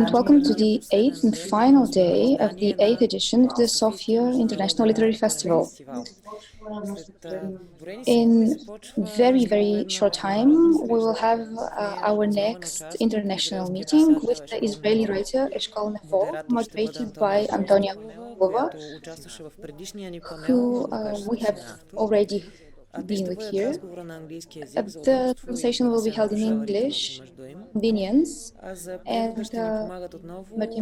and welcome to the 8th and final day of the 8th edition of the Sofia International Literary Festival. In very, very short time, we will have our next international meeting with the Israeli writer Eshkol Nevo, moderated by Antonia Apostolova, who we have already been with here. The conversation will be held in English, convenience, and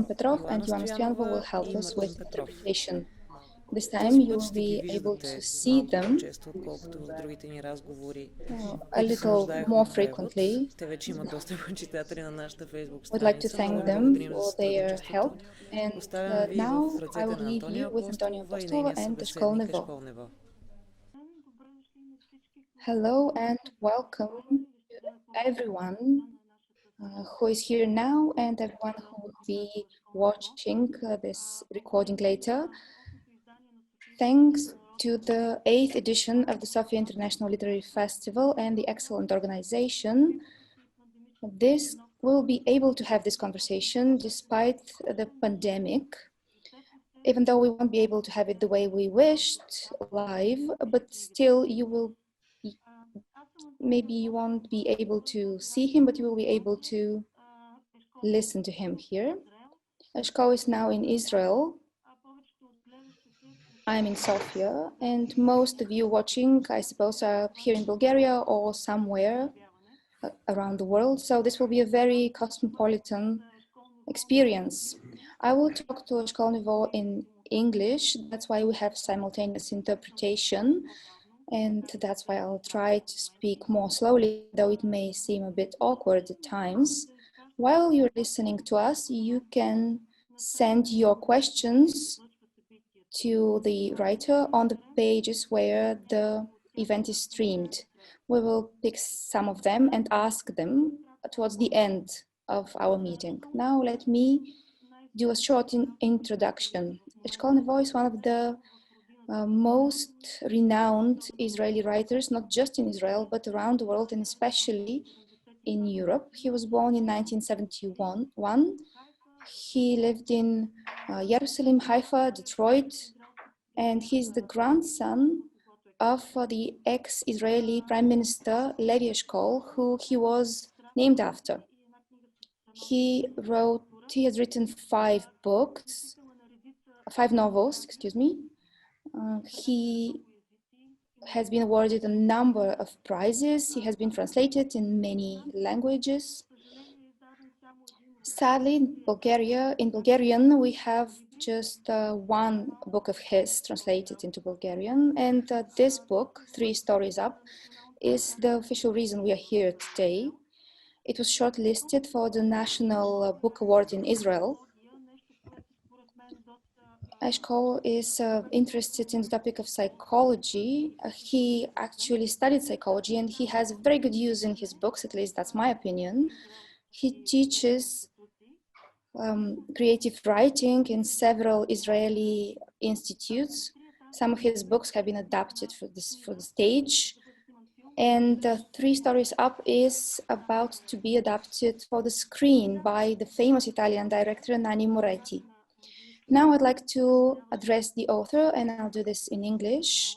Petrov and Yoana Stoyanova will help us with interpretation. This time you will be able to see them a little more frequently. I'd like to thank them for their help. And now I will leave you with Antonia Apostolova and Eshkol Nevo. Hello and welcome to everyone who is here now and everyone who will be watching this recording later. Thanks to the 8th edition of the Sofia International Literary Festival and the excellent organization, we'll be able to have this conversation despite the pandemic, even though we won't be able to have it the way we wished live, but still maybe you won't be able to see him, but you will be able to listen to him here. Eshkol is now in Israel. I'm in Sofia, and most of you watching, I suppose, are here in Bulgaria or somewhere around the world. So this will be a very cosmopolitan experience. I will talk to Eshkol Nevo in English. That's why we have simultaneous interpretation. And that's why I'll try to speak more slowly, though it may seem a bit awkward at times. While you're listening to us, you can send your questions to the writer on the pages where the event is streamed. We will pick some of them and ask them towards the end of our meeting. Now let me do a short introduction. Eshkol Nevo is one of the most renowned Israeli writers, not just in Israel, but around the world and especially in Europe. He was born in 1971. He lived in Jerusalem, Haifa, Detroit, and he's the grandson of the ex-Israeli Prime Minister Levi Eshkol, who he was named after. He has written 5 novels, excuse me. He has been awarded a number of prizes. He has been translated in many languages. Sadly, in Bulgarian, we have just one book of his translated into Bulgarian. And this book, 3 Stories Up, is the official reason we are here today. It was shortlisted for the National Book Award in Israel. Eshkol is interested in the topic of psychology. He actually studied psychology and he has very good use in his books, at least that's my opinion. He teaches creative writing in several Israeli institutes. Some of his books have been adapted for the stage. And 3 Stories Up is about to be adapted for the screen by the famous Italian director Nanni Moretti. Now I'd like to address the author, and I'll do this in English.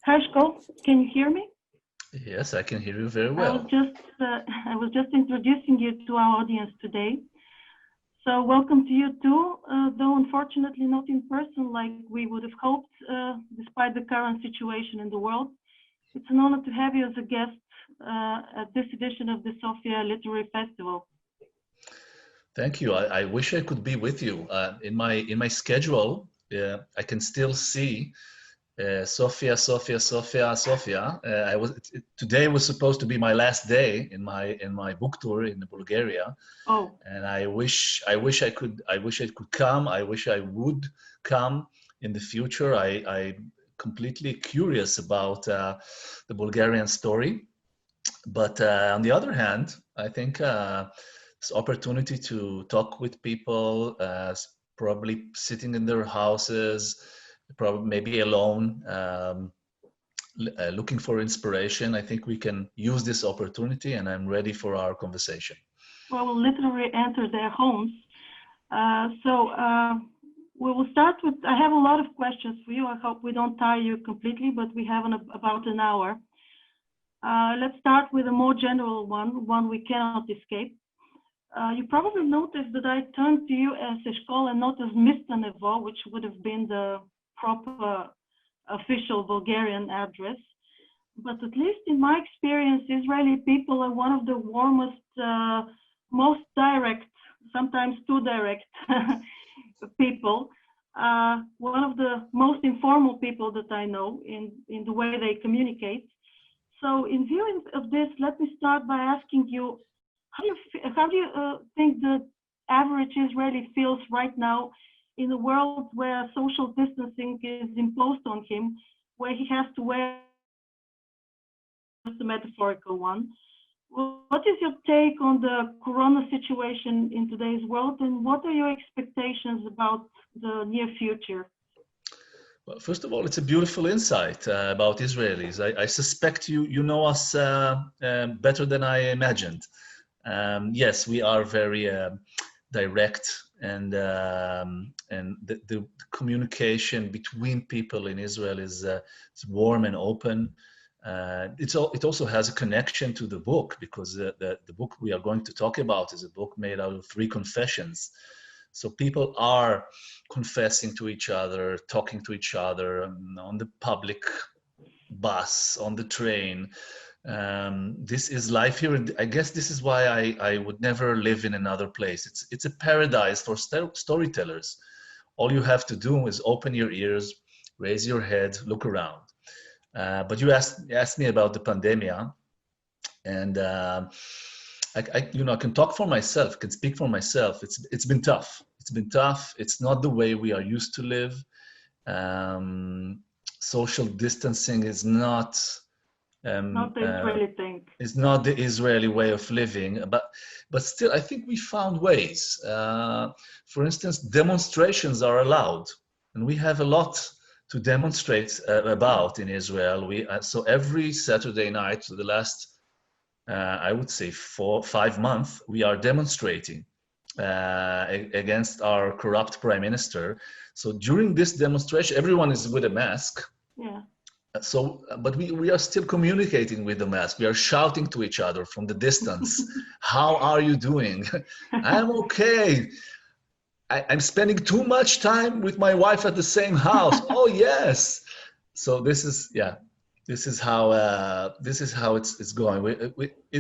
Eshkol, can you hear me? Yes, I can hear you very well. I was just introducing you to our audience today. So welcome to you too, though unfortunately not in person like we would have hoped, despite the current situation in the world. It's an honor to have you as a guest at this edition of the Sofia Literary Festival. Thank you. I wish I could be with you. In my schedule, I can still see Sofia. Today was supposed to be my last day in my book tour in Bulgaria. Oh. And I wish I could come. I wish I would come in the future. I'm completely curious about the Bulgarian story. But on the other hand, I think this opportunity to talk with people, probably sitting in their houses, probably maybe alone, looking for inspiration. I think we can use this opportunity, and I'm ready for our conversation. will literally enter their homes. We will start with, I have a lot of questions for you. I hope we don't tire you completely, but we have about an hour. Let's start with a more general one we cannot escape. You probably noticed that I turned to you as Eshkol and not as Mr. Nevo, which would have been the proper official Bulgarian address. But at least in my experience, Israeli people are one of the warmest, most direct, sometimes too direct people. One of the most informal people that I know in the way they communicate. So in view of this, let me start by asking you, how do you think the average Israeli feels right now in a world where social distancing is imposed on him, where he has to wear a metaphorical one? What is your take on the corona situation in today's world, and what are your expectations about the near future? Well, first of all, it's a beautiful insight about Israelis. I suspect you know us better than I imagined. Yes, we are very direct, and the communication between people in Israel is warm and open. It also has a connection to the book, because the book we are going to talk about is a book made out of 3 confessions. So people are confessing to each other, talking to each other on the public bus, on the train. This is life here, and I guess this is why I would never live in another place. It's a paradise for storytellers. All you have to do is open your ears, raise your head, look around. But you asked me about the pandemia, and I can talk for myself, can speak for myself. It's been tough. It's been tough. It's not the way we are used to live. Social distancing is not the Israeli thing. It's not the Israeli way of living, but still, I think we found ways. For instance, demonstrations are allowed, and we have a lot to demonstrate about in Israel. So every Saturday night for the last, I would say 4-5 months, we are demonstrating against our corrupt prime minister. So during this demonstration, everyone is with a mask. Yeah. So, but we are still communicating with the mask. We are shouting to each other from the distance. How are you doing? I'm okay. I'm spending too much time with my wife at the same house. Oh yes. So this is how it's going.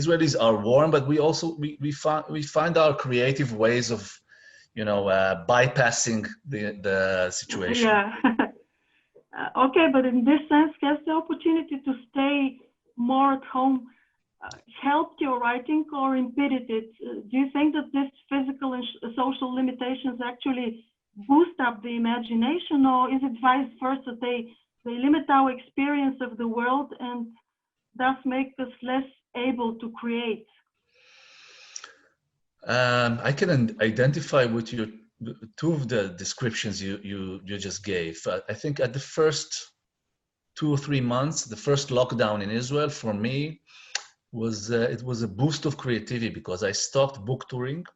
Israelis are warm, but we also we find our creative ways of, bypassing the situation. Yeah. Okay, but in this sense, has the opportunity to stay more at home helped your writing or impeded it? Do you think that this physical and social limitations actually boost up the imagination, or is it vice versa? They limit our experience of the world and thus make us less able to create? I can identify with you 2 of the descriptions you just gave. I think at the first 2 or 3 months, the first lockdown in Israel for me was it was a boost of creativity, because I stopped book touring.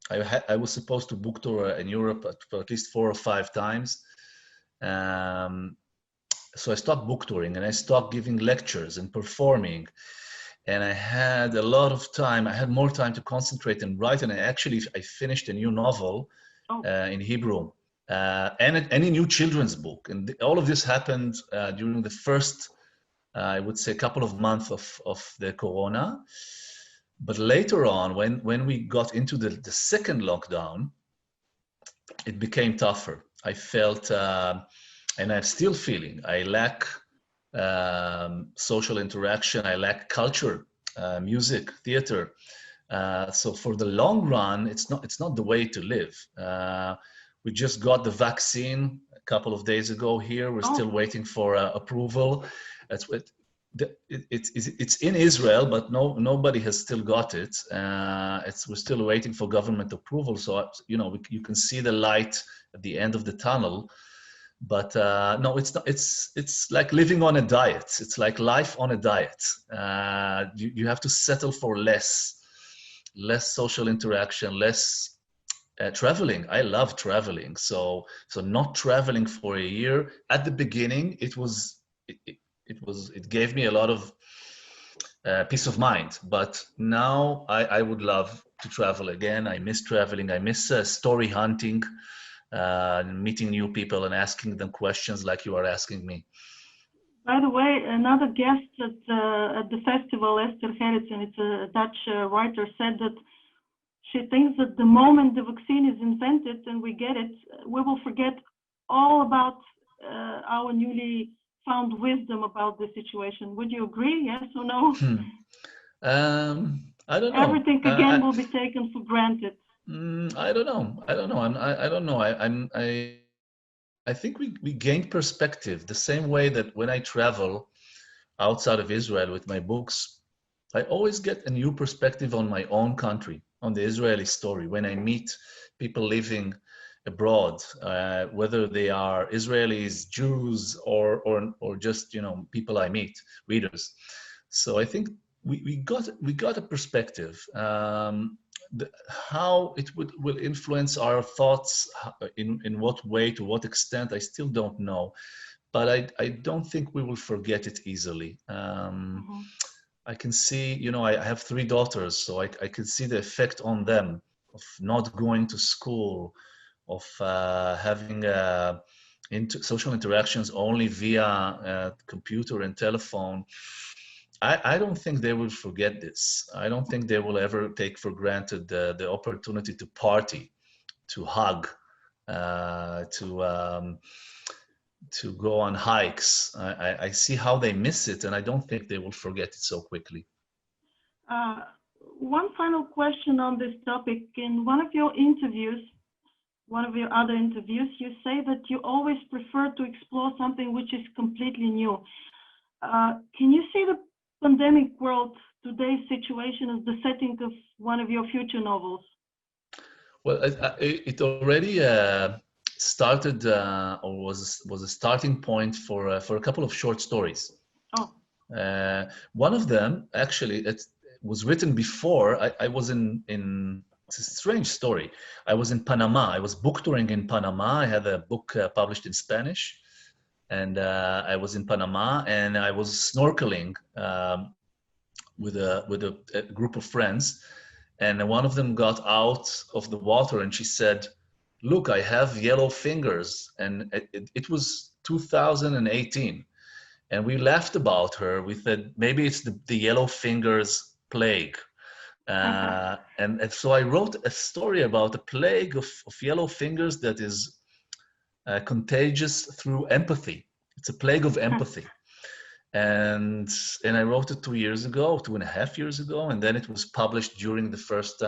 I was supposed to book tour in Europe for at least 4 or 5 times. So I stopped book touring and I stopped giving lectures and performing. And I had a lot of time. I had more time to concentrate and write. And I finished a new novel in Hebrew and a new children's book. And all of this happened during the first, I would say, couple of months of the corona. But later on, when we got into the second lockdown, it became tougher. I felt, and I'm still feeling, I lack social interaction. I lack culture, music, theater. So for the long run, it's not the way to live. We just got the vaccine a couple of days ago here. We're still waiting for approval. That's what it's in Israel, but nobody has still got it. We're still waiting for government approval. So you can see the light at the end of the tunnel. But no, it's not. It's like living on a diet. It's like life on a diet. You have to settle for less. less social interaction, less traveling. I love traveling. So not traveling for a year at the beginning, it gave me a lot of peace of mind. But now I would love to travel again. I miss traveling. I miss story hunting, meeting new people and asking them questions like you are asking me. By the way, another guest at the festival, Esther Gerritsen, it's a Dutch writer, said that she thinks that the moment the vaccine is invented and we get it, we will forget all about our newly found wisdom about the situation. Would you agree? Yes or no? I don't know. Everything again will be taken for granted. I don't know. I don't know. I don't know. I think we gained perspective the same way that when I travel outside of Israel with my books, I always get a new perspective on my own country, on the Israeli story. When I meet people living abroad, whether they are Israelis, Jews, or just people I meet, readers. So I think we got a perspective. How it will influence our thoughts, in what way, to what extent, I still don't know. But I don't think we will forget it easily. I can see, I have 3 daughters, so I can see the effect on them of not going to school, of having social interactions only via computer and telephone. I don't think they will forget this. I don't think they will ever take for granted the opportunity to party, to hug, to go on hikes. I see how they miss it, and I don't think they will forget it so quickly. One final question on this topic. In one of your other interviews, you say that you always prefer to explore something which is completely new. Can you see the pandemic world, today's situation, as the setting of one of your future novels? Well, it already started, or was a starting point for a couple of short stories. Oh. One of them, actually, it was written before I was in. It's a strange story. I was in Panama. I was book touring in Panama. I had a book published in Spanish, and I was in Panama, and I was snorkeling with a group of friends, and one of them got out of the water, and she said, "Look, I have yellow fingers," and it was 2018, and we laughed about her. We said maybe it's the yellow fingers plague. And so I wrote a story about a plague of yellow fingers that is contagious through empathy. It's a plague of empathy. And I wrote it 2 years ago, 2.5 years ago, and then it was published during the first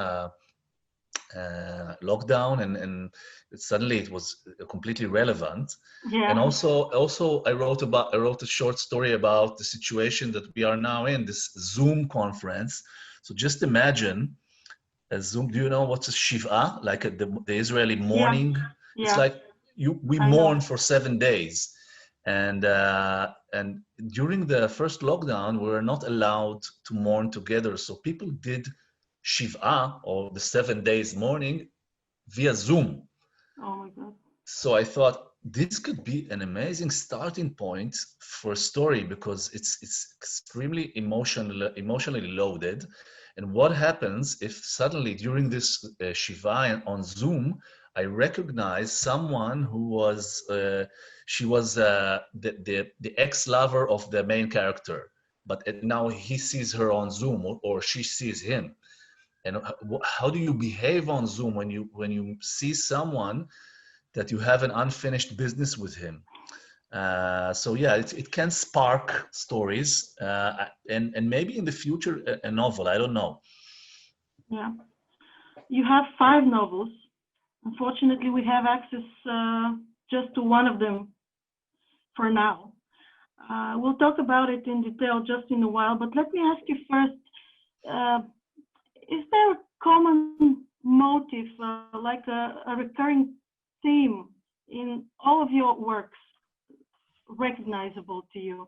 lockdown, and suddenly it was completely relevant. Yeah. And also I wrote a short story about the situation that we are now in, this Zoom conference. So just imagine a Zoom. Do you know what's a Shiva? Like the Israeli mourning? Yeah. It's like we mourn for 7 days. And during the first lockdown, we were not allowed to mourn together. So people did Shiva, or the 7 days mourning, via Zoom. Oh my God. So I thought this could be an amazing starting point for a story, because it's extremely emotionally loaded. And what happens if suddenly during this Shiva on Zoom, I recognize someone who was, she was the ex-lover of the main character, but now he sees her on Zoom, or she sees him. And how do you behave on Zoom when you see someone that you have an unfinished business with him? So yeah, it can spark stories, and maybe in the future a novel. I don't know. Yeah, you have 5 novels. Unfortunately, we have access just to one of them for now. We'll talk about it in detail just in a while, but let me ask you first, is there a common motive, like a recurring theme in all of your works, recognizable to you?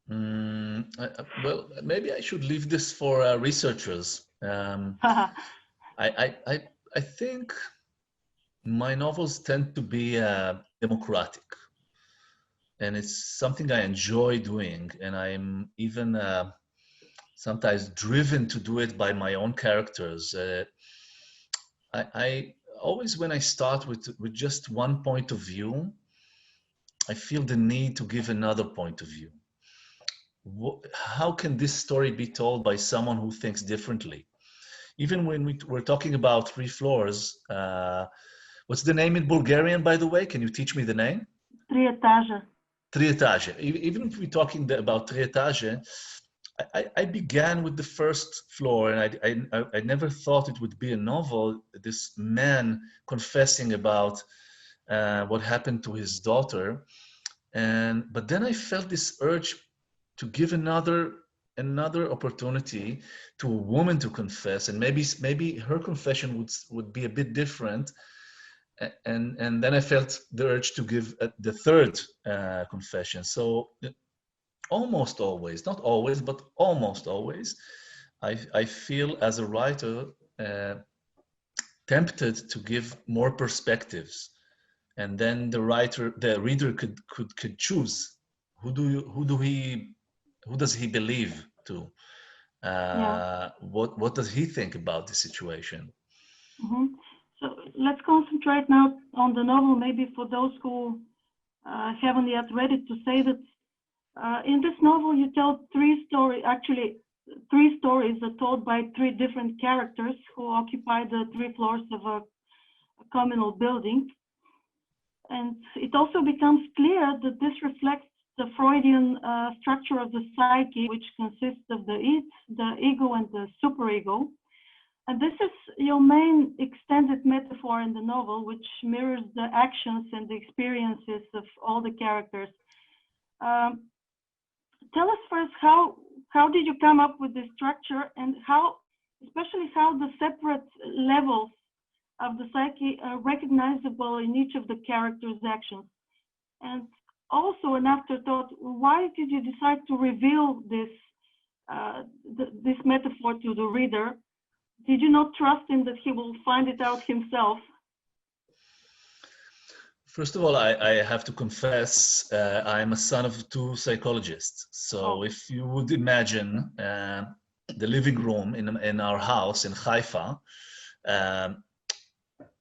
Well, maybe I should leave this for researchers I think my novels tend to be democratic, and it's something I enjoy doing, and I'm even sometimes driven to do it by my own characters. I always, when I start with just one point of view, I feel the need to give another point of view. How can this story be told by someone who thinks differently? Even when we're talking about three floors, what's the name in Bulgarian, by the way? Can you teach me the name? Три етажа. Три étages. Even if we're talking about три étages, I began with the first floor, and I never thought it would be a novel. This man confessing about what happened to his daughter, but then I felt this urge to give another opportunity to a woman to confess, and maybe her confession would be a bit different. And then I felt the urge to give the third confession. So almost always, not always, but almost always, I feel as a writer tempted to give more perspectives, and then the reader could choose who does he believe to, what does he think about the situation. Mm-hmm. So let's concentrate now on the novel, maybe for those who haven't yet read it, to say that in this novel you tell three stories are told by three different characters who occupy the 3 floors of a communal building. And it also becomes clear that this reflects the Freudian structure of the psyche, which consists of the id, the ego, and the superego. And this is your main extended metaphor in the novel, which mirrors the actions and the experiences of all the characters. Tell us first, how did you come up with this structure, and especially how the separate levels of the psyche are recognizable in each of the characters' actions? And also an afterthought, why did you decide to reveal this metaphor to the reader? Did you not trust him that he will find it out himself? First of all, I have to confess, I'm a son of two psychologists. So if you would imagine the living room in our house in Haifa,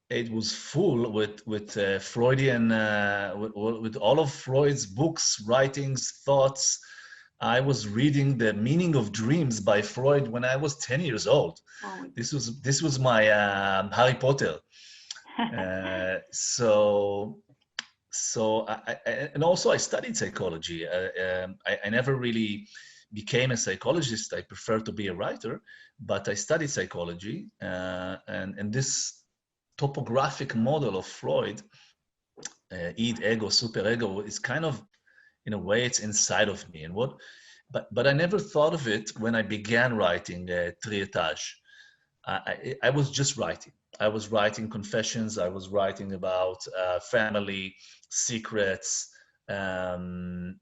it was full with Freudian, with all of Freud's books, writings, thoughts. I was reading The Meaning of Dreams by Freud when I was 10 years old. Oh. This was my Harry Potter. And also I studied psychology. I never really became a psychologist. I prefer to be a writer, but I studied psychology, and this topographic model of Freud, id, ego, superego, is kind of, in a way, it's inside of me. But I never thought of it when I began writing Tri Etage. I was just writing. I was writing confessions. I was writing about family secrets, the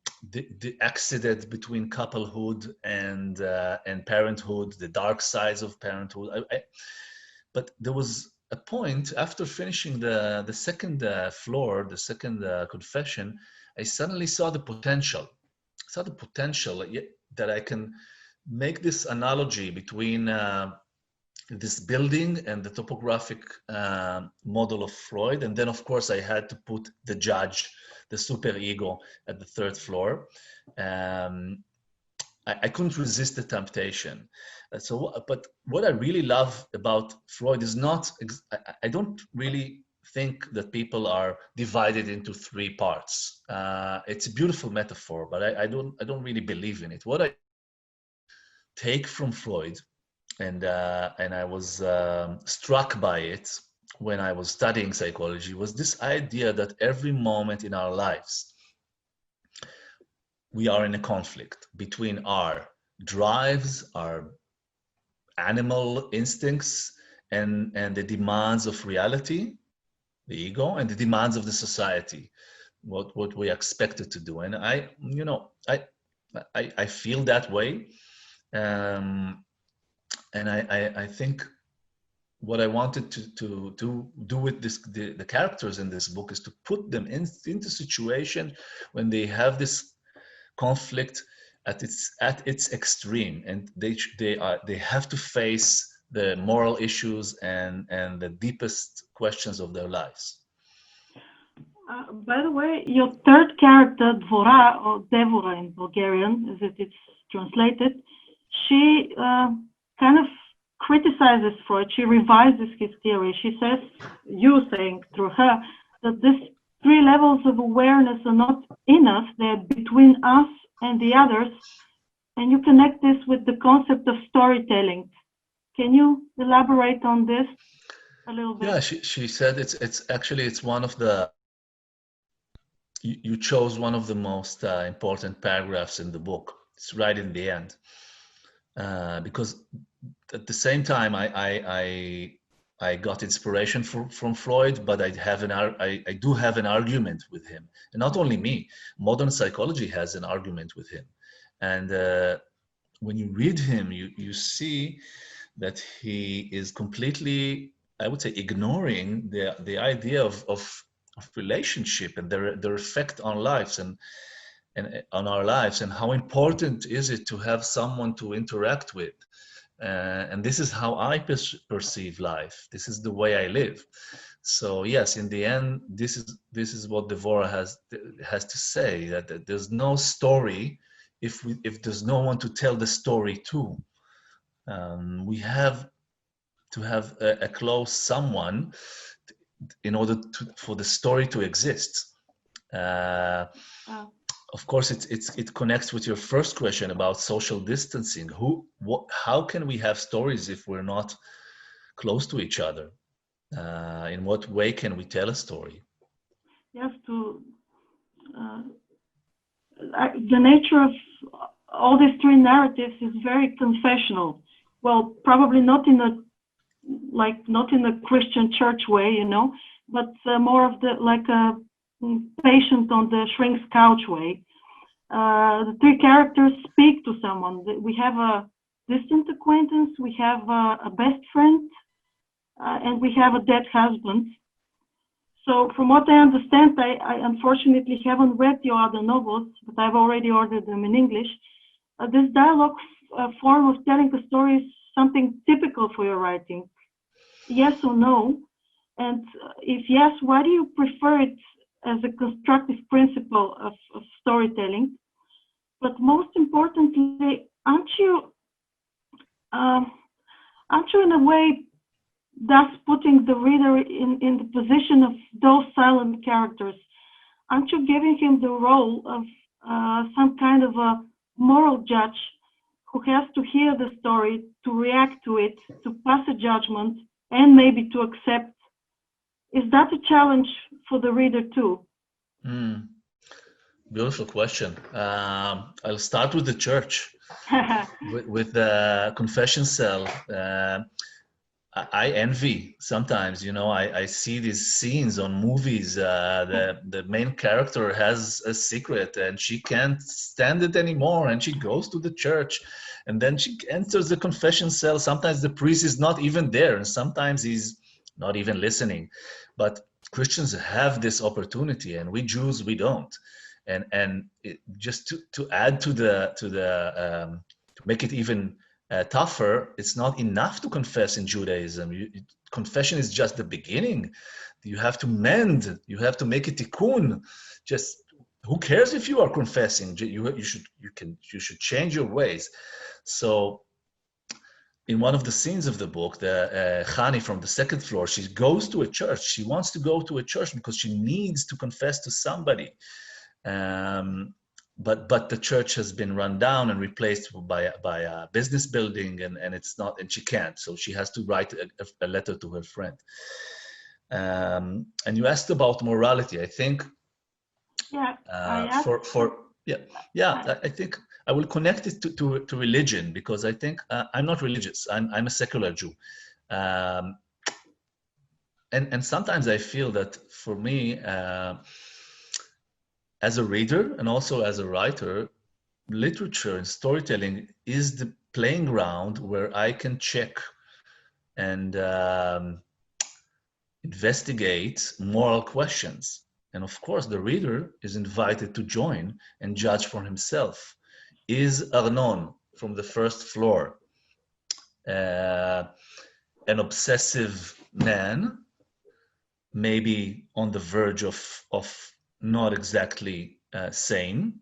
accident between couplehood and parenthood, the dark sides of parenthood. But there was a point after finishing the second floor, the second confession, I suddenly saw the potential. That I can make this analogy between this building and the topographic model of Freud. And then, of course, I had to put the judge, the superego, at the third floor. I couldn't resist the temptation. But what I really love about Freud is not, I don't really think that people are divided into 3 parts. It's a beautiful metaphor, but I don't really believe in it. What I take from Freud, and I was struck by it when I was studying psychology, was this idea that every moment in our lives, we are in a conflict between our drives, our animal instincts, and the demands of reality, the ego, and the demands of the society, what we are expected to do. And I feel that way. I think what I wanted to do with the characters in this book is to put them into situation when they have this conflict at its extreme, and they have to face the moral issues and the deepest questions of their lives. By the way, your third character, Dvora, or Devora in Bulgarian, as it is translated, she kind of criticizes Freud. She revises his theory. She says, you saying through her, that these three levels of awareness are not in us, they're between us and the others. And you connect this with the concept of storytelling. Can you elaborate on this a little bit? Yeah, she said it's one of the, you chose one of the most important paragraphs in the book. It's right in the end, because at the same time I got inspiration from Freud, but I do have an argument with him, and not only me. Modern psychology has an argument with him, and when you read him, you see that he is completely, I would say, ignoring the idea of relationship and their effect on lives and on our lives, and how important is it to have someone to interact with. And this is how I perceive life. This is the way I live. So yes, in the end, this is what Devora has to say, that there's no story if there's no one to tell the story to. We have to have a close someone in order for the story to exist. Of course, it connects with your first question about social distancing. How can we have stories if we're not close to each other? In what way can we tell a story? Yes, the nature of all these three narratives is very confessional. Well, probably not in a Christian church way, but more of like a patient on the shrink's couch way. The three characters speak to someone. We have a distant acquaintance, we have a best friend, and we have a dead husband. So from what I understand, I unfortunately haven't read your other novels, but I've already ordered them in English. This dialogue form of telling the story is something typical for your writing. Yes or no? And if yes, why do you prefer it as a constructive principle of storytelling? But most importantly, aren't you in a way thus putting the reader in the position of those silent characters? Aren't you giving him the role of some kind of a moral judge who has to hear the story, to react to it, to pass a judgment, and maybe to accept? Is that a challenge for the reader too? Beautiful question. I'll start with the church, with the confession cell. I envy sometimes, I see these scenes on movies. The main character has a secret and she can't stand it anymore, and she goes to the church, and then she enters the confession cell. Sometimes the priest is not even there, and sometimes he's not even listening. But Christians have this opportunity, and we Jews, we don't. And just to add to make it even tougher, it's not enough to confess in Judaism. Confession is just the beginning. You have to mend. You have to make a tikkun. Just who cares if you are confessing? You should change your ways. So, in one of the scenes of the book, the Hani from the second floor, she goes to a church. She wants to go to a church because she needs to confess to somebody. But the church has been run down and replaced by a business building, and it's not, and she can't. So she has to write a letter to her friend. And you asked about morality. I think I think I will connect it to religion, because I think I'm not religious. I'm a secular Jew. And sometimes I feel that for me, as a reader and also as a writer, literature and storytelling is playing ground where I can check and investigate moral questions. And of course, the reader is invited to join and judge for himself. Is Arnon from the first floor an obsessive man, maybe on the verge of not exactly sane?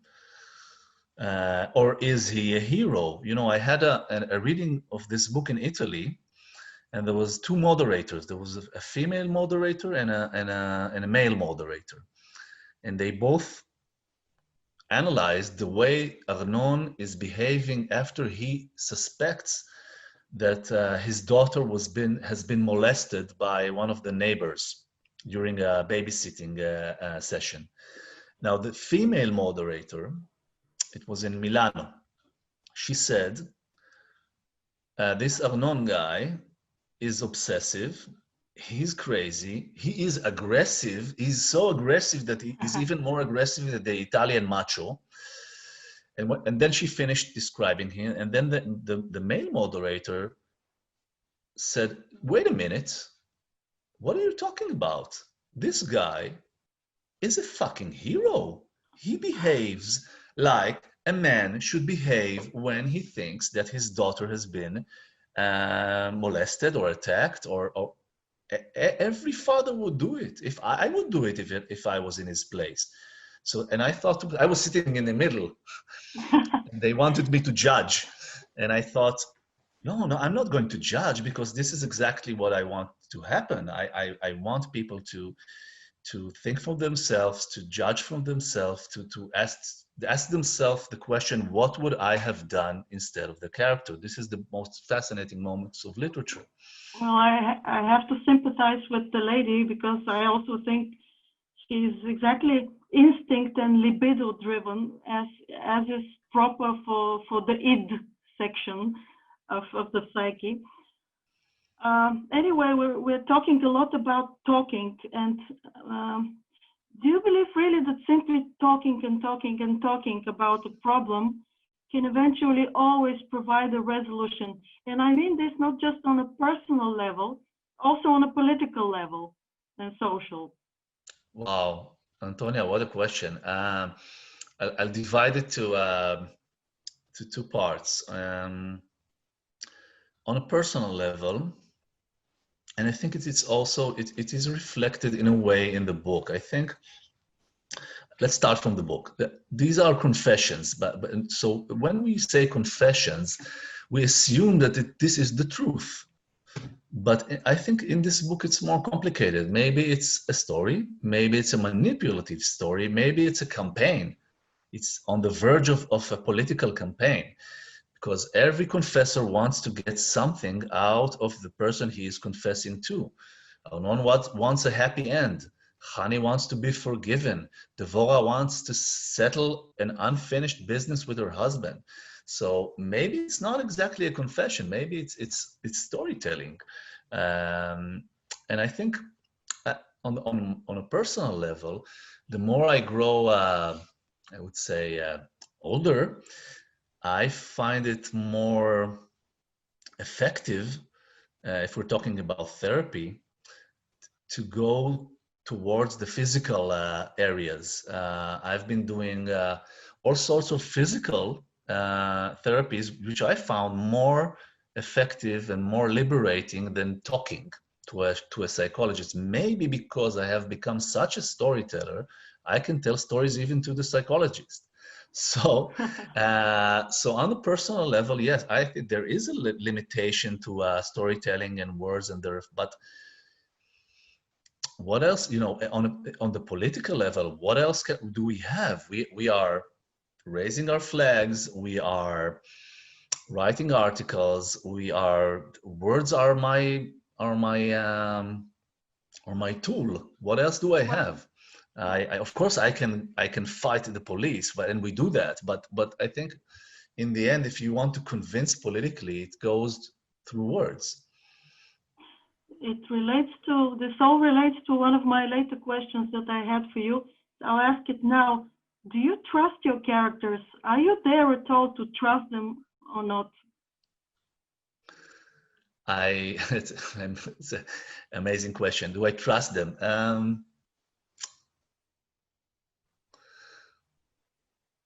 Or is he a hero? You know, I had a reading of this book in Italy, and there was two moderators. There was a female moderator and a male moderator. And they both analyzed the way Arnon is behaving after he suspects that his daughter has been molested by one of the neighbors during a babysitting session. Now, the female moderator, it was in Milano, she said, this Arnon guy is obsessive, he's crazy, he is aggressive, he's so aggressive that he is even more aggressive than the Italian macho. And then she finished describing him, and then the male moderator said, wait a minute, what are you talking about? This guy is a fucking hero. He behaves like a man should behave when he thinks that his daughter has been molested or attacked, or every father would do it. If I would do it if I was in his place. So, and I thought, I was sitting in the middle. They wanted me to judge. And I thought, no, I'm not going to judge, because this is exactly what I want to happen. I want people to think for themselves, to judge for themselves, to ask themselves the question, what would I have done instead of the character? This is the most fascinating moments of literature. Well, I have to sympathize with the lady, because I also think she's exactly instinct and libido driven, as is proper for the id section of the psyche. Anyway, we're talking a lot about talking, and do you believe really that simply talking and talking and talking about a problem can eventually always provide a resolution? And I mean this not just on a personal level, also on a political level and social. Wow, Antonia, what a question. I'll divide it to two parts. On a personal level, and I think it is reflected in a way in the book. I think, let's start from the book. These are confessions, but so when we say confessions, we assume that this is the truth. But I think in this book it's more complicated. Maybe it's a story, maybe it's a manipulative story, maybe it's a campaign. It's on the verge of a political campaign, because every confessor wants to get something out of the person he is confessing to. Arnon wants a happy end. Hani wants to be forgiven. Devora wants to settle an unfinished business with her husband. So maybe it's not exactly a confession. Maybe it's storytelling. And I think on a personal level, the more I grow, I would say older, I find it more effective, if we're talking about therapy, to go towards the physical areas. I've been doing all sorts of physical therapies, which I found more effective and more liberating than talking to a psychologist. Maybe because I have become such a storyteller, I can tell stories even to the psychologist. So, so on the personal level, yes, I think there is a limitation to storytelling and words, but what else, you know, on the political level, what else do we have? We are raising our flags, we are writing articles, words are my tool. What else do I have? Of course I can fight the police, and we do that, but I think in the end, if you want to convince politically, it goes through words. This all relates to one of my later questions that I had for you. I'll ask it now. Do you trust your characters? Are you there at all to trust them or not? it's an amazing question. Do I trust them?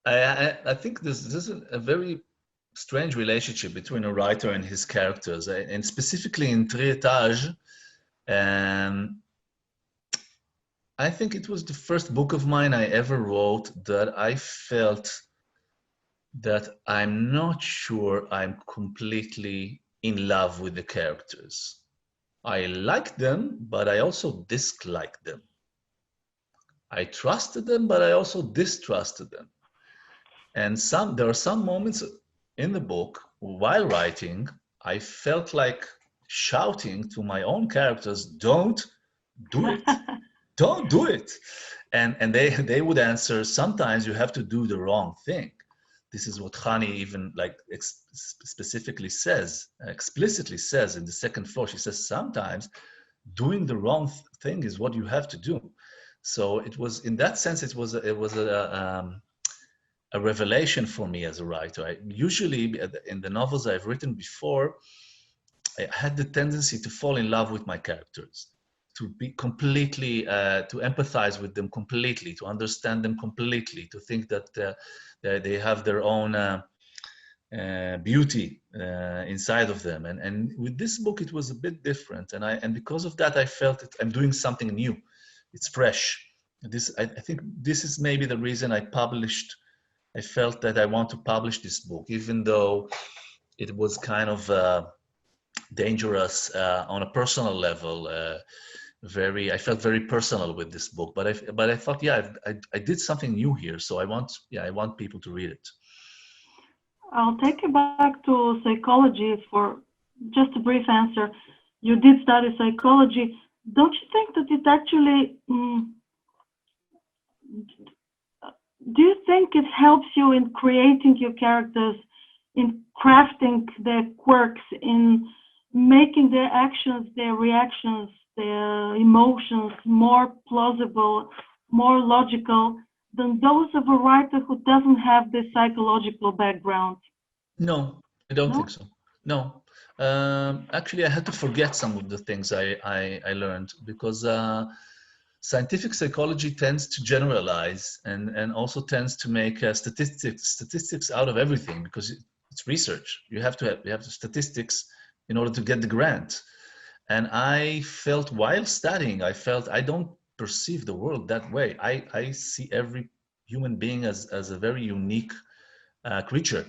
I think this is a very strange relationship between a writer and his characters, and specifically in Tri Etage. I think it was the first book of mine I ever wrote that I felt that I'm not sure I'm completely in love with the characters. I liked them, but I also disliked them. I trusted them, but I also distrusted them. And there are some moments in the book while writing, I felt like shouting to my own characters, "Don't do it. Don't do it." And they would answer, "Sometimes you have to do the wrong thing." This is what Hani even like specifically says, explicitly says in the second floor. She says, sometimes doing the wrong thing is what you have to do. So it was, in that sense, it was a revelation for me as a writer. Usually in the novels I've written before, I had the tendency to fall in love with my characters, to be completely, to empathize with them completely, to understand them completely, to think that they have their own beauty inside of them. And with this book, it was a bit different. And because of that, I felt that I'm doing something new. It's fresh. I think this is maybe the reason I felt that I want to publish this book, even though it was kind of dangerous on a personal level. I felt very personal with this book, but I thought, yeah, I did something new here, so I want people to read it. I'll take you back to psychology for just a brief answer. You did study psychology. Don't you think that it actually, do you think it helps you in creating your characters, in crafting their quirks, in making their actions, their reactions, their emotions more plausible, more logical than those of a writer who doesn't have this psychological background? No, I don't think so. No. Actually, I had to forget some of the things I learned, because scientific psychology tends to generalize and also tends to make statistics out of everything, because it's research. You have to have statistics in order to get the grant. And I felt while studying, I don't perceive the world that way. I see every human being as a very unique creature.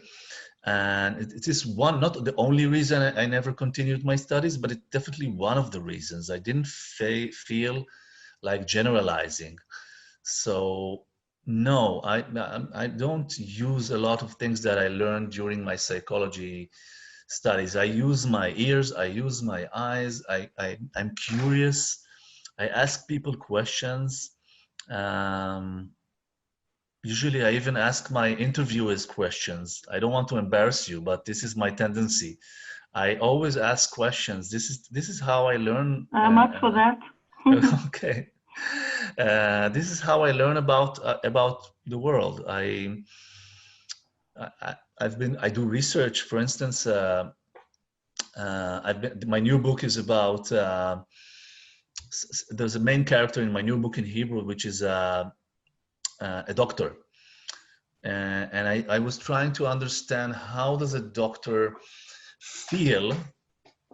And it is not the only reason I never continued my studies, but it's definitely one of the reasons. I didn't feel like generalizing. So no, I don't use a lot of things that I learned during my psychology studies. I use my ears, I use my eyes, I'm curious. I ask people questions. Usually I even ask my interviewers questions. I don't want to embarrass you, but this is my tendency. I always ask questions. This is how I learn. I'm up for that. Okay. This is how I learn about the world. I do research. For instance, my new book is about. There's a main character in my new book in Hebrew, which is a doctor, and I was trying to understand how does a doctor feel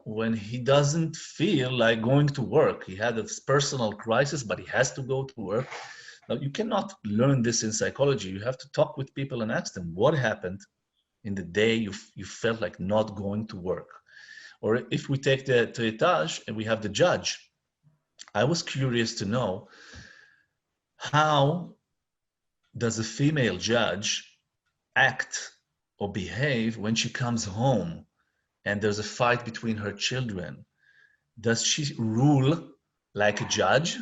when he doesn't feel like going to work. He had a personal crisis, but he has to go to work. Now, you cannot learn this in psychology. You have to talk with people and ask them what happened in the day you felt like not going to work. Or if we take the Etage and we have the judge, I was curious to know, how does a female judge act or behave when she comes home and there's a fight between her children? Does she rule like a judge,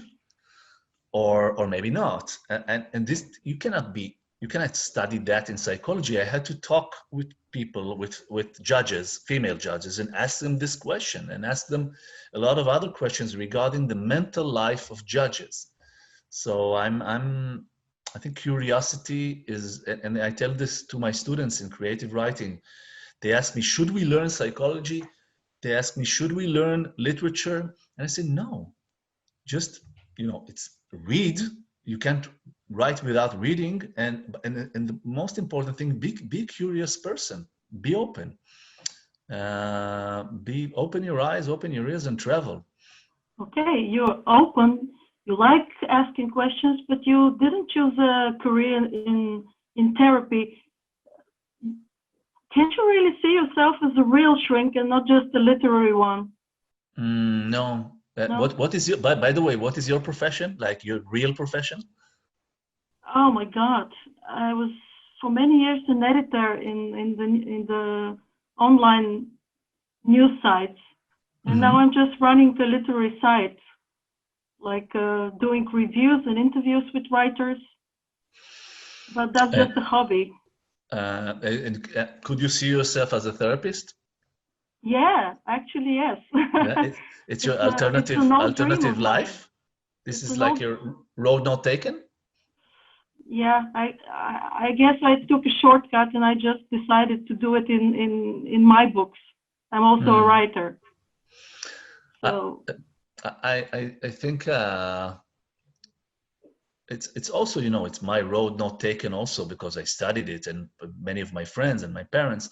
or maybe not? And this, you cannot study that in psychology. I had to talk with people, with judges, female judges, and ask them this question, and ask them a lot of other questions regarding the mental life of judges. So I think curiosity is, and I tell this to my students in creative writing. They ask me, should we learn psychology? they asked me, should we learn literature? And I said, no, just, it's read. You can't write without reading. And the most important thing, be a curious person, be open. Open your eyes, open your ears, and travel. Okay, you're open. You like asking questions, but you didn't choose a career in therapy. Can't you really see yourself as a real shrink and not just a literary one? No. No? What is your, by the way, what is your profession? Like your real profession? Oh my God! I was for many years an editor in the online news sites, and now I'm just running the literary site, like doing reviews and interviews with writers. But that's just a hobby. And could you see yourself as a therapist? Yeah, actually, yes. Yeah, it's your alternative life. This is like your road not taken. Yeah, I guess I took a shortcut and I just decided to do it in my books. I'm also a writer. So I think it's also, it's my road not taken also because I studied it, and many of my friends and my parents.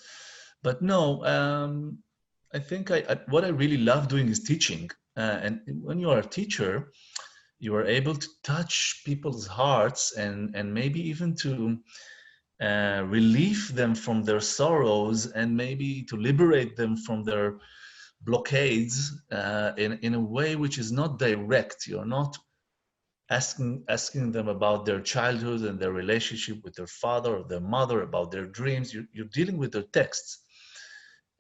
But no, I think what I really love doing is teaching. And when you are a teacher, you are able to touch people's hearts and maybe even to relieve them from their sorrows, and maybe to liberate them from their blockades in a way which is not direct. You're not asking them about their childhood and their relationship with their father or their mother, about their dreams. You're dealing with their texts.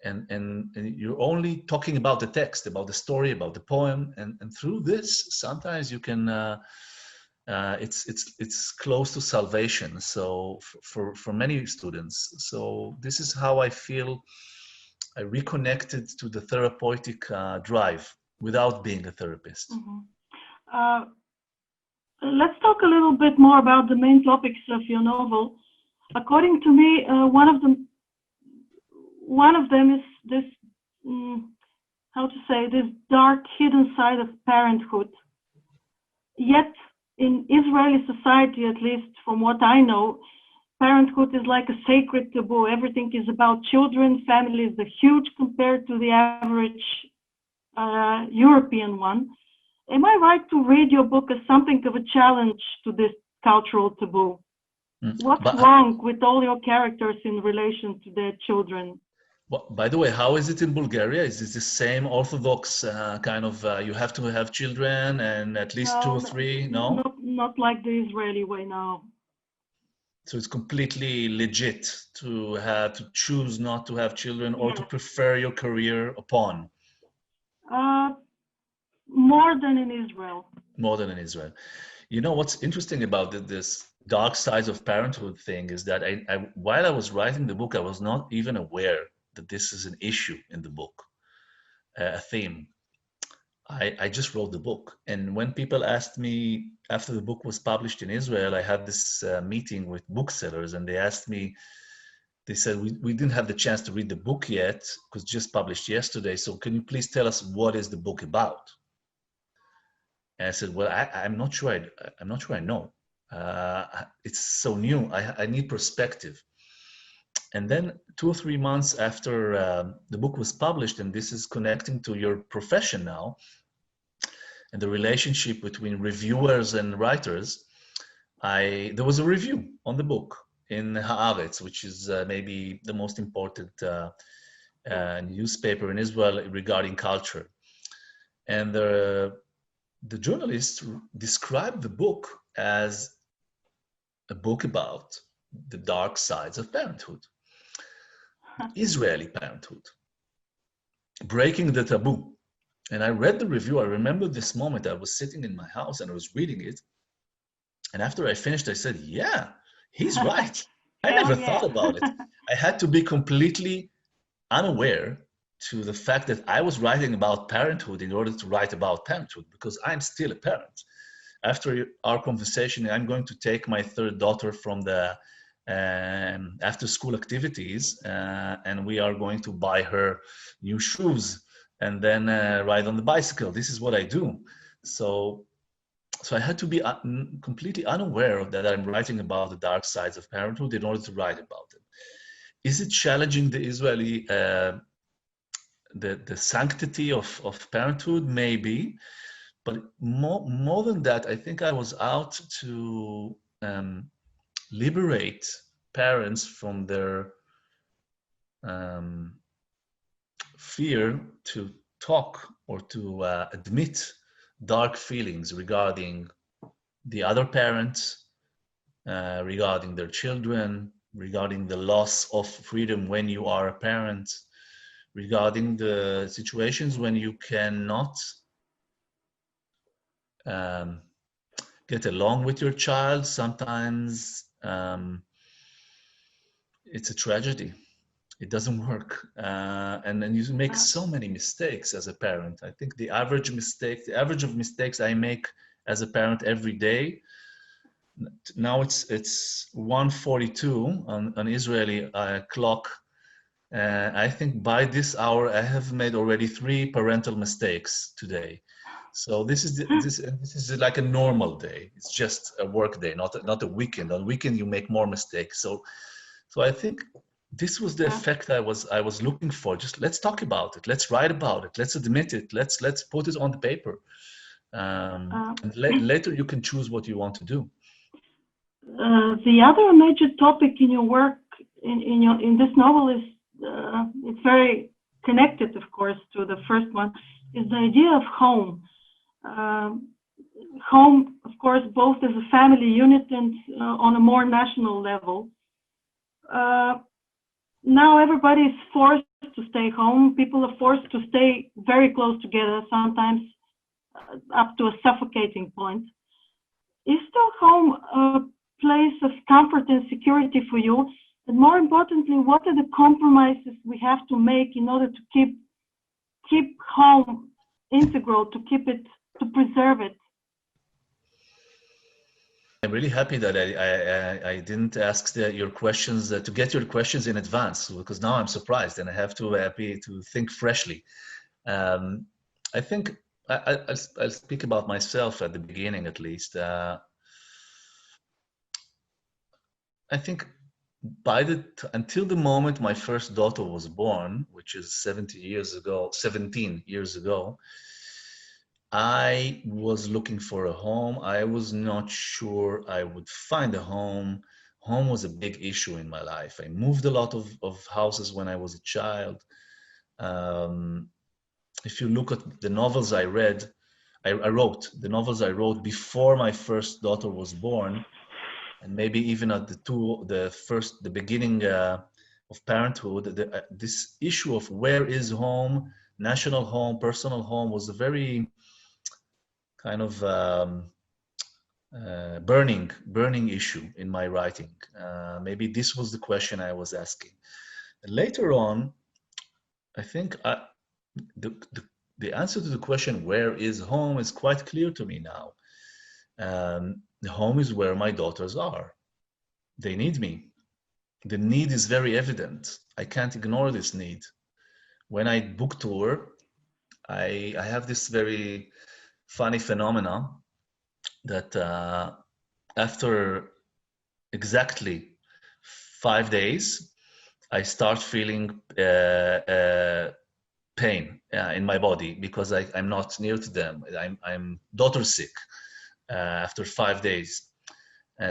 And you're only talking about the text, about the story, about the poem, and through this, sometimes you can. It's close to salvation. So for many students, so this is how I feel. I reconnected to the therapeutic drive without being a therapist. Let's talk a little bit more about the main topics of your novel. According to me, one of them is this, this dark hidden side of parenthood. Yet in Israeli society, at least from what I know, parenthood is like a sacred taboo. Everything is about children. Families are huge compared to the average European one. Am I right to read your book as something of a challenge to this cultural taboo? What's wrong with all your characters in relation to their children? By the way, how is it in Bulgaria? Is it the same Orthodox kind of, you have to have children and at least 2 or 3? No? Not like the Israeli way now. So it's completely legit to choose not to have children, or to prefer your career upon? More than in Israel. More than in Israel. You know, what's interesting about this dark sides of parenthood thing is that while I was writing the book, I was not even aware that this is an issue in the book, a theme. I just wrote the book. And when people asked me after the book was published in Israel, I had this meeting with booksellers, and they asked me, they said, we didn't have the chance to read the book yet because just published yesterday. So can you please tell us what is the book about? And I said, well, I'm not sure I know. It's so new. I need perspective. And then 2 or 3 months after the book was published, and this is connecting to your profession now, and the relationship between reviewers and writers, there was a review on the book in Haaretz, which is maybe the most important newspaper in Israel regarding culture. And the journalist described the book as a book about the dark sides of parenthood, Israeli parenthood, breaking the taboo. And I read the review. I remember this moment. I was sitting in my house and I was reading it. And after I finished, I said, yeah, he's right. I never thought about it. I had to be completely unaware to the fact that I was writing about parenthood in order to write about parenthood, because I'm still a parent. After our conversation, I'm going to take my third daughter from the after school activities, and we are going to buy her new shoes and then ride on the bicycle. This is what I do. So I had to be completely unaware of that I'm writing about the dark sides of parenthood in order to write about it. Is it challenging the Israeli, the sanctity of parenthood? Maybe, but more than that, I think I was out to liberate parents from their fear to talk or to admit dark feelings regarding the other parents, regarding their children, regarding the loss of freedom when you are a parent, regarding the situations when you cannot get along with your child. Sometimes it's a tragedy. It doesn't work. And then you make so many mistakes as a parent. I think the average of mistakes I make as a parent every day, now it's 1:42 on Israeli clock. I think by this hour I have made already 3 parental mistakes today. So this is like a normal day. It's just a work day, not a weekend. On weekend you make more mistakes. So I think this was the effect I was looking for. Just let's talk about it. Let's write about it. Let's admit it. Let's put it on the paper. And later you can choose what you want to do. The other major topic in your work, in this novel, is it's very connected, of course, to the first one, is the idea of home. Home, of course, both as a family unit and on a more national level. Now everybody is forced to stay home. People are forced to stay very close together, sometimes up to a suffocating point. Is still home a place of comfort and security for you? And more importantly, what are the compromises we have to make in order to keep home integral, to preserve it? I'm really happy that I didn't ask your questions to get your questions in advance, because now I'm surprised and I have to think freshly. I think I'll speak about myself at the beginning, at least. I think until the moment my first daughter was born, which is 17 years ago, I was looking for a home. I was not sure I would find a home. Home was a big issue in my life. I moved a lot of houses when I was a child. If you look at the novels I wrote the novels I wrote before my first daughter was born, and maybe even at the beginning of parenthood, this issue of where is home, national home, personal home, was a very kind of burning issue in my writing. Maybe this was the question I was asking. And later on, I think the answer to the question, where is home, is quite clear to me now. The home is where my daughters are. They need me. The need is very evident. I can't ignore this need. When I book tour, I have this very funny phenomena that after exactly 5 days, I start feeling pain in my body because I'm not near to them. I'm daughter sick after 5 days.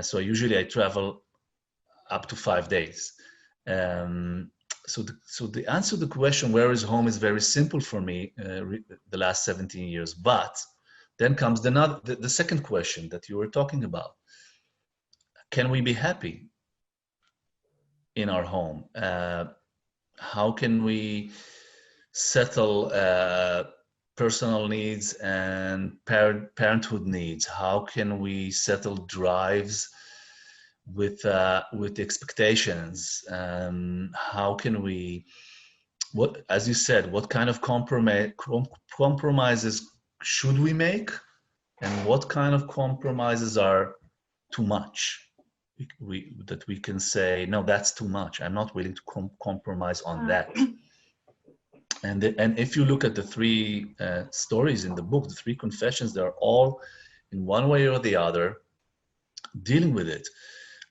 So usually I travel up to 5 days. So the answer to the question, where is home, is very simple for me the last 17 years. But then comes the second question that you were talking about. Can we be happy in our home? How can we settle personal needs and parenthood needs? How can we settle drives with expectations? How can we, as you said, what kind of compromises should we make, and what kind of compromises are too much? That we can say, no, that's too much. I'm not willing to compromise on that. And if you look at the three stories in the book, the three confessions, they're all in one way or the other dealing with it.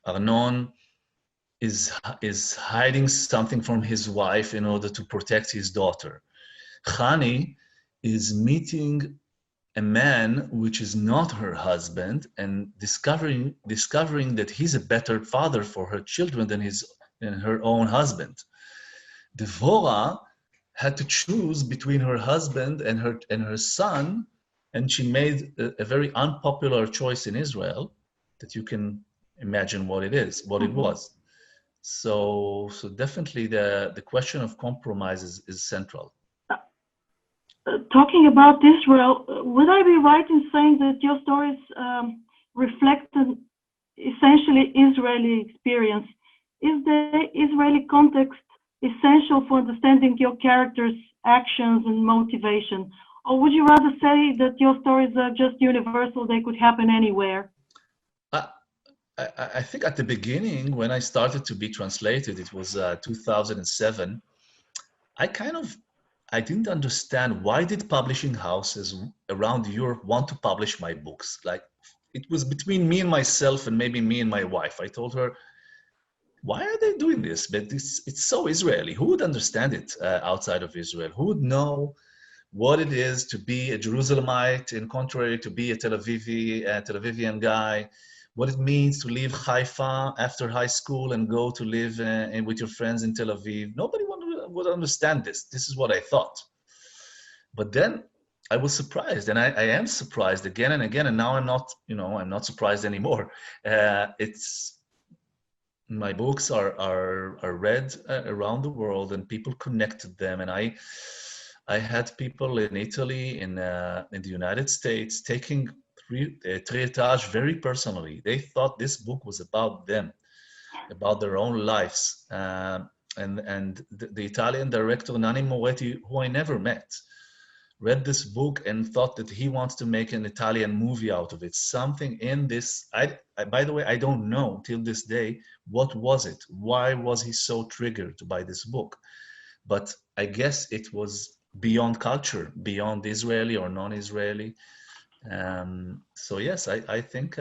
Arnon is hiding something from his wife in order to protect his daughter. Chani is meeting a man which is not her husband and discovering that he's a better father for her children than her own husband. Devora had to choose between her husband and her son, and she made a very unpopular choice in Israel that you can imagine what it was. So definitely the question of compromise is central. Talking about Israel, would I be right in saying that your stories reflect an essentially Israeli experience? Is the Israeli context essential for understanding your characters' actions and motivation? Or would you rather say that your stories are just universal, they could happen anywhere? I think at the beginning, when I started to be translated, it was 2007, I didn't understand why did publishing houses around Europe want to publish my books. Like, it was between me and myself and maybe me and my wife. I told her, why are they doing this? But it's so Israeli. Who would understand it outside of Israel? Who would know what it is to be a Jerusalemite in contrary to be a Tel Avivian guy? What it means to leave Haifa after high school and go to live with your friends in Tel Aviv. Nobody would understand this. This is what I thought. But then I was surprised, and I am surprised again and again, and now I'm not surprised anymore. My books are read around the world, and people connected them, and I had people in Italy, in the United States, taking Triétage very personally. They thought this book was about them, about their own lives. And the Italian director, Nanni Moretti, who I never met, read this book and thought that he wants to make an Italian movie out of it. Something in this, by the way, I don't know till this day, what was it? Why was he so triggered by this book? But I guess it was beyond culture, beyond Israeli or non-Israeli. So yes, I think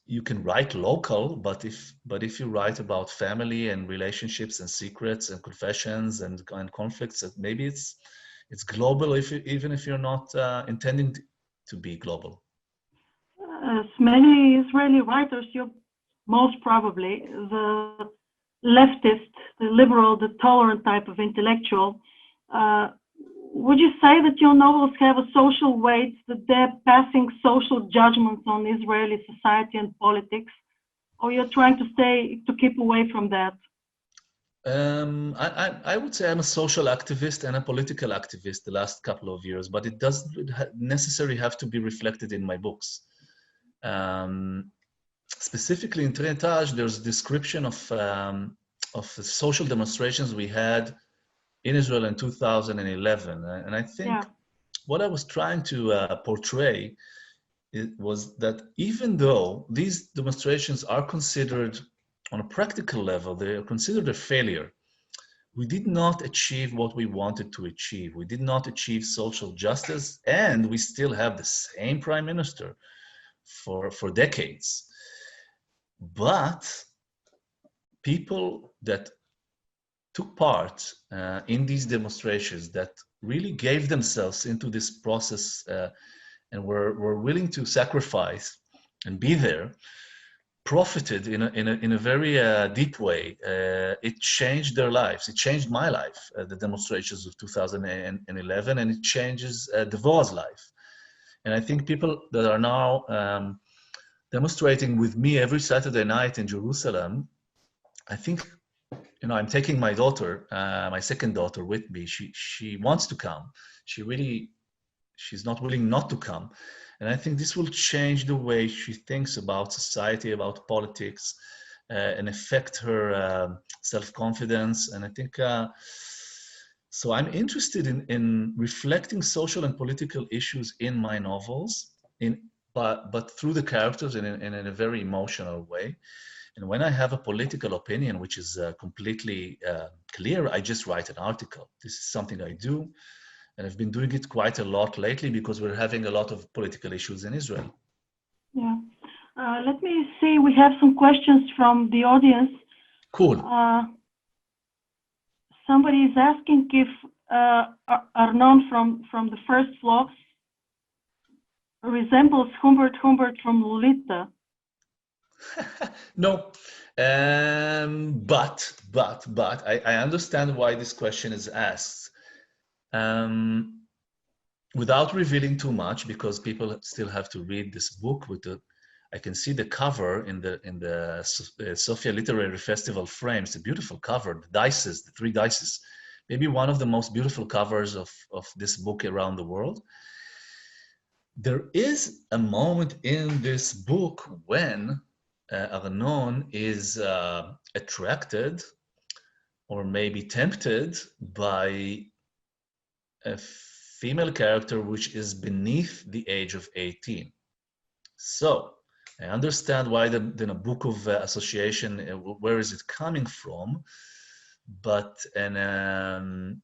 you can write local, but if you write about family and relationships and secrets and confessions and conflicts, maybe it's global even if you're not intending to be global. As many Israeli writers, you're most probably the leftist, the liberal, the tolerant type of intellectual. Would you say that your novels have a social weight, that they're passing social judgments on Israeli society and politics, or you're trying to keep away from that? I would say I'm a social activist and a political activist the last couple of years, but it doesn't necessarily have to be reflected in my books. Specifically in Triétage, there's a description of social demonstrations we had in Israel in 2011. And I think what I was trying to portray was that even though these demonstrations are considered, on a practical level, they are considered a failure, we did not achieve what we wanted to achieve. We did not achieve social justice, and we still have the same prime minister for decades. But people that took part in these demonstrations, that really gave themselves into this process and were willing to sacrifice and be there, profited in a very deep way. It changed their lives. It changed my life, the demonstrations of 2011, and it changes Devorah's life. And I think people that are now demonstrating with me every Saturday night in Jerusalem, I think, I'm taking my daughter, my second daughter, with me. She wants to come. She's not willing not to come. And I think this will change the way she thinks about society, about politics, and affect her self-confidence. And I think, so I'm interested in reflecting social and political issues in my novels, but through the characters and in a very emotional way. And when I have a political opinion, which is completely clear, I just write an article. This is something I do. And I've been doing it quite a lot lately because we're having a lot of political issues in Israel. Yeah. Let me see, we have some questions from the audience. Cool. Somebody is asking if Arnon from the first floor resembles Humbert from Lolita. No, but I understand why this question is asked. Without revealing too much, because people still have to read this book. I can see the cover in the Sofia Literary Festival frames. A beautiful cover, the dices, the 3 dices, maybe one of the most beautiful covers of this book around the world. There is a moment in this book when Arnon is attracted or maybe tempted by a female character which is beneath the age of 18. So I understand why the book of association, where is it coming from? But and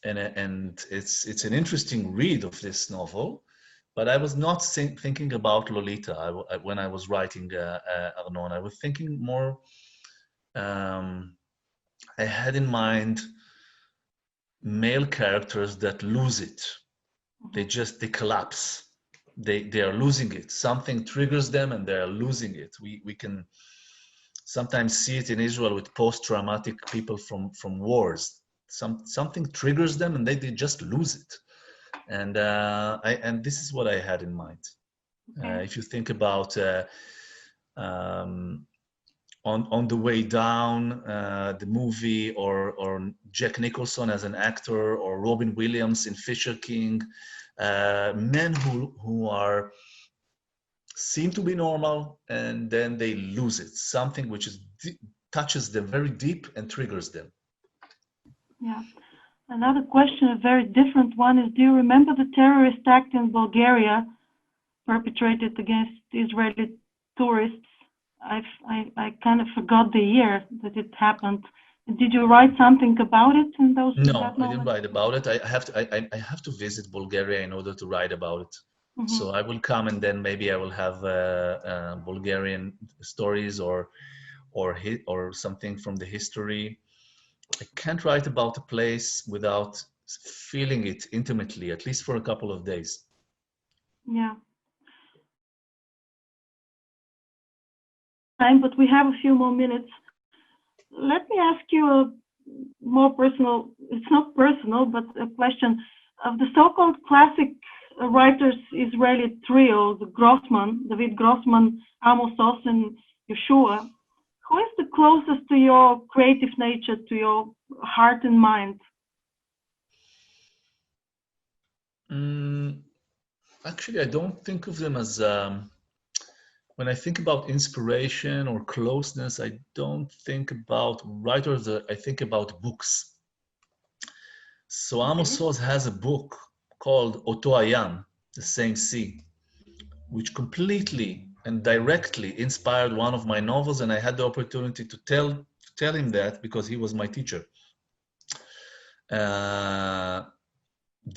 it's an interesting read of this novel. But I was not thinking about Lolita when I was writing Arnon. I was thinking more. I had in mind male characters that lose it. They collapse. They are losing it. Something triggers them and they are losing it. We can sometimes see it in Israel with post-traumatic people from wars. Something triggers them and they just lose it. And this is what I had in mind. Okay. If you think about on the way down, the movie, or Jack Nicholson as an actor, or Robin Williams in Fisher King, men who seem to be normal and then they lose it. Something which touches them very deep and triggers them. Yeah. Another question, a very different one, is: do you remember the terrorist act in Bulgaria perpetrated against Israeli tourists? I kind of forgot the year that it happened. Did you write something about it in those? No, I didn't write about it. I have to visit Bulgaria in order to write about it. Mm-hmm. So I will come and then maybe I will have Bulgarian stories or something from the history. I can't write about a place without feeling it intimately, at least for a couple of days. Yeah. But we have a few more minutes. Let me ask you a more personal, it's not personal, but a question of the so-called classic writers Israeli trio, the David Grossman, Amos Oz, and Yeshua. Who is the closest to your creative nature, to your heart and mind? Actually, I don't think of them as... when I think about inspiration or closeness, I don't think about writers, I think about books. So Amos Oz has a book called Oto Hayam, the same sea, which completely and directly inspired one of my novels, and I had the opportunity to tell him that because he was my teacher.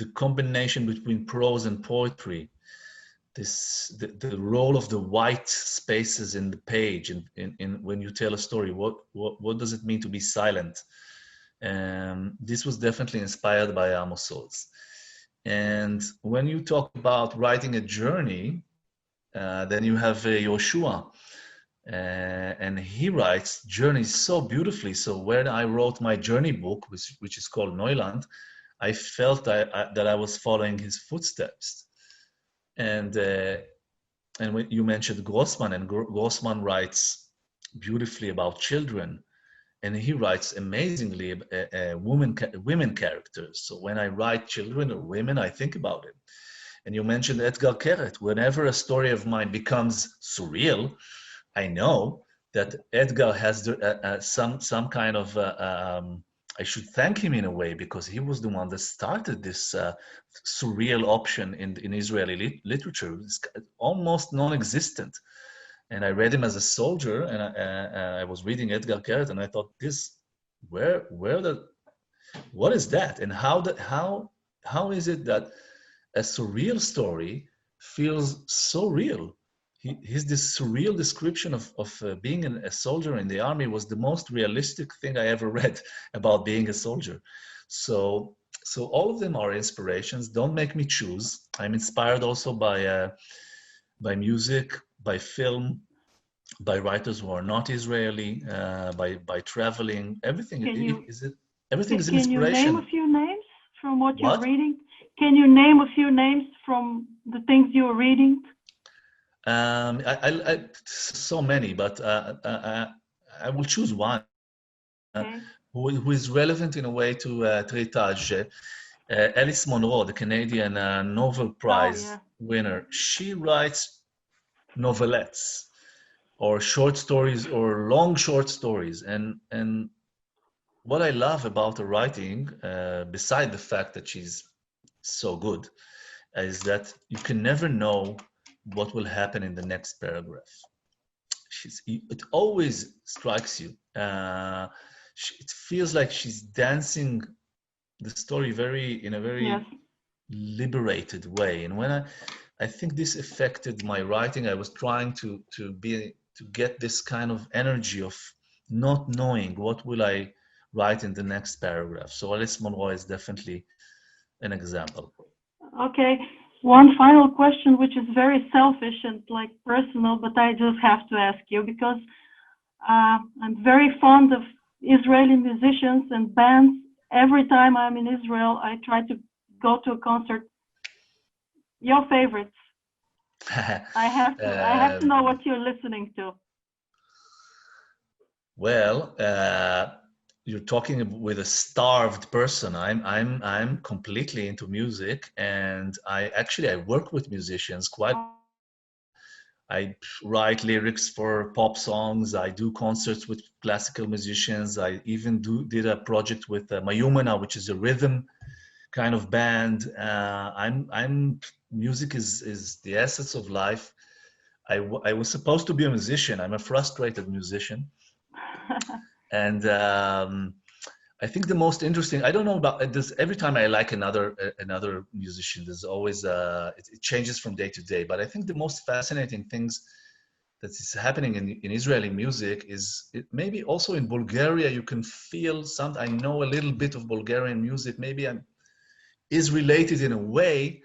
The combination between prose and poetry, the role of the white spaces in the page, in when you tell a story, what does it mean to be silent? This was definitely inspired by Amos Oz. And when you talk about writing a journey, then you have Yoshua, and he writes journeys so beautifully. So when I wrote my journey book, which is called Neuland, I felt that I was following his footsteps. And when you mentioned Grossman, and Grossman writes beautifully about children, and he writes amazingly women characters. So when I write children or women, I think about it. And you mentioned Edgar Keret. Whenever a story of mine becomes surreal, I know that Edgar has some kind of, I should thank him in a way, because he was the one that started this surreal option in Israeli literature. It's almost non-existent. And I read him as a soldier, and I was reading Edgar Keret, and I thought, what is that, and how is it that a surreal story feels so real? This surreal description of being a soldier in the army was the most realistic thing I ever read about being a soldier. So all of them are inspirations. Don't make me choose. I'm inspired also by music, by film, by writers who are not Israeli, by traveling. Everything everything is an Can you name a inspiration. few names from what you're What? reading? Can you name a few names from the things you're reading? So many, but I will choose one Okay. who is relevant in a way to Tritage. Alice Munro, the Canadian Nobel Prize winner, she writes novelettes or short stories or long short stories. And what I love about her writing, beside the fact that she's so good, is that you can never know what will happen in the next paragraph. It always strikes you. It feels like she's dancing the story in a very liberated way. And when I think this affected my writing. I was trying to get this kind of energy of not knowing what will I write in the next paragraph. So Alice Munro is definitely an example. Okay. One final question, which is very selfish and like personal, but I just have to ask you because I'm very fond of Israeli musicians and bands. Every time I'm in Israel, I try to go to a concert. Your favorites? I have to know what you're listening to. Well, you're talking with a starved person. I'm completely into music, and I work with musicians quite. I write lyrics for pop songs. I do concerts with classical musicians. I even did a project with Yoana, which is a rhythm kind of band. Music is the essence of life. I was supposed to be a musician. I'm a frustrated musician. And I think the most interesting, I don't know about this, every time I like another musician, there's always, it changes from day to day. But I think the most fascinating things that is happening in Israeli music is maybe also in Bulgaria, you can feel I know a little bit of Bulgarian music, maybe is related in a way.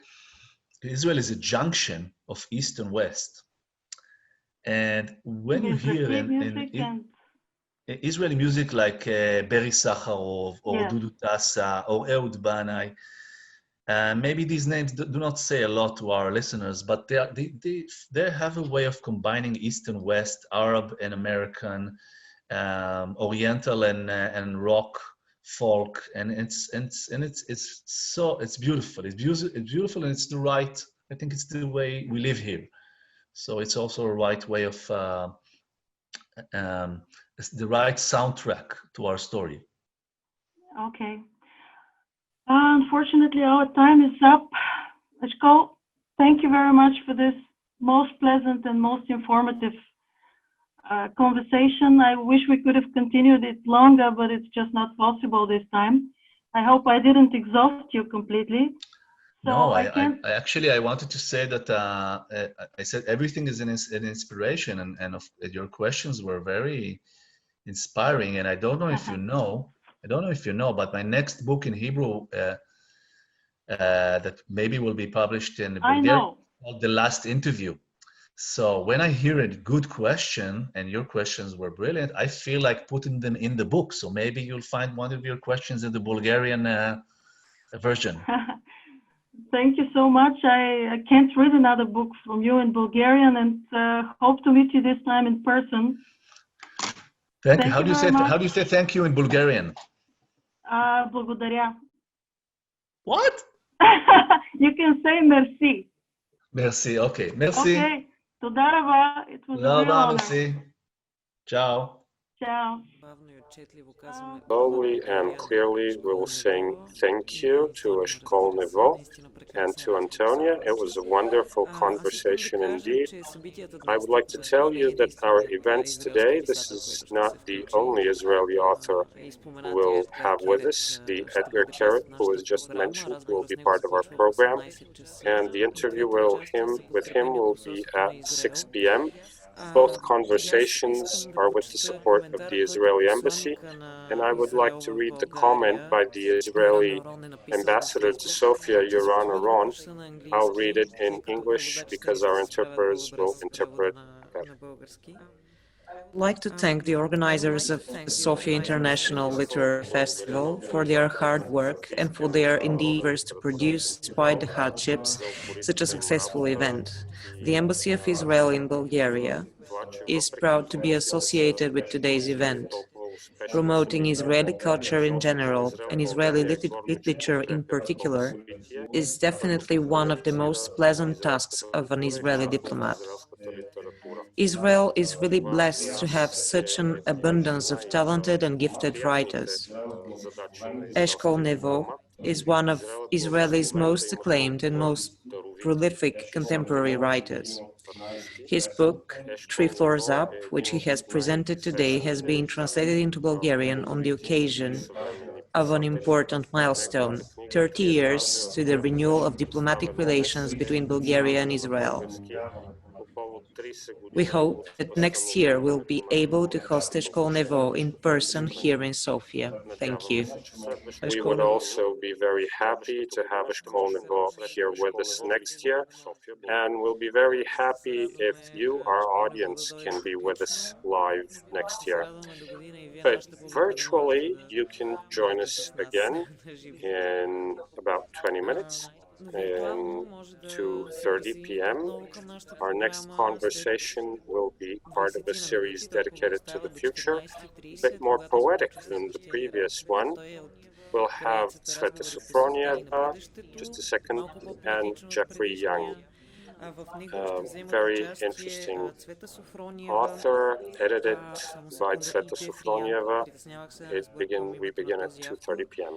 Israel is a junction of East and West. And when you hear Israeli music like Beri Sakharov or Dudu Tassa or Ehud Banai, maybe these names do not say a lot to our listeners, but they have a way of combining East and West, Arab and American, Oriental and rock, folk, and it's beautiful. It's beautiful, and it's the right. I think it's the way we live here. So it's also a right way of it's the right soundtrack to our story. Okay. Unfortunately, our time is up. Eshkol, thank you very much for this most pleasant and most informative conversation. I wish we could have continued it longer, but it's just not possible this time. I hope I didn't exhaust you completely. So no, I wanted to say that I said everything is an inspiration, and your questions were very inspiring. And I don't know if you know, but my next book in Hebrew that maybe will be published in Bulgaria called The Last Interview. So when I hear a good question, and your questions were brilliant, I feel like putting them in the book. So maybe you'll find one of your questions in the Bulgarian version. Thank you so much. I can't read another book from you in Bulgarian, and hope to meet you this time in person. Thank you. How do you say thank you in Bulgarian? Благодаря. What? You can say merci. Merci. Okay. Merci. Okay. תודה רבה. It was a real honor. Merci. Ciao. Ciao. Slowly and clearly, we will sing thank you to Eshkol Nevo and to Antonia. It was a wonderful conversation indeed. I would like to tell you that our events today, this is not the only Israeli author we'll have with us. The Edgar Carrot, who was just mentioned, will be part of our program. And the interview with him will be at 6 p.m. Both conversations are with the support of the Israeli embassy, and I would like to read the comment by the Israeli ambassador to Sofia, Yoana. I'll read it in English because our interpreters will interpret better. I'd like to thank the organizers of the Sofia International Literary Festival for their hard work and for their endeavors to produce, despite the hardships, such a successful event. The Embassy of Israel in Bulgaria is proud to be associated with today's event. Promoting Israeli culture in general and Israeli literature in particular is definitely one of the most pleasant tasks of an Israeli diplomat. Israel is really blessed to have such an abundance of talented and gifted writers. Eshkol Nevo is one of Israel's most acclaimed and most prolific contemporary writers. His book, 3 Floors Up, which he has presented today, has been translated into Bulgarian on the occasion of an important milestone, 30 years to the renewal of diplomatic relations between Bulgaria and Israel. We hope that next year we'll be able to host Eshkol Nevo in person here in Sofia. Thank you. We would also be very happy to have Eshkol Nevo here with us next year, and we'll be very happy if you, our audience, can be with us live next year. But virtually, you can join us again in about 20 minutes. And 2:30 p.m. Our next conversation will be part of a series dedicated to the future, a bit more poetic than the previous one. We'll have Sveta Sofronieva, just a second, and Jeffrey Young. Very interesting author, edited by Sveta Sofronieva. We begin at 2:30 p.m.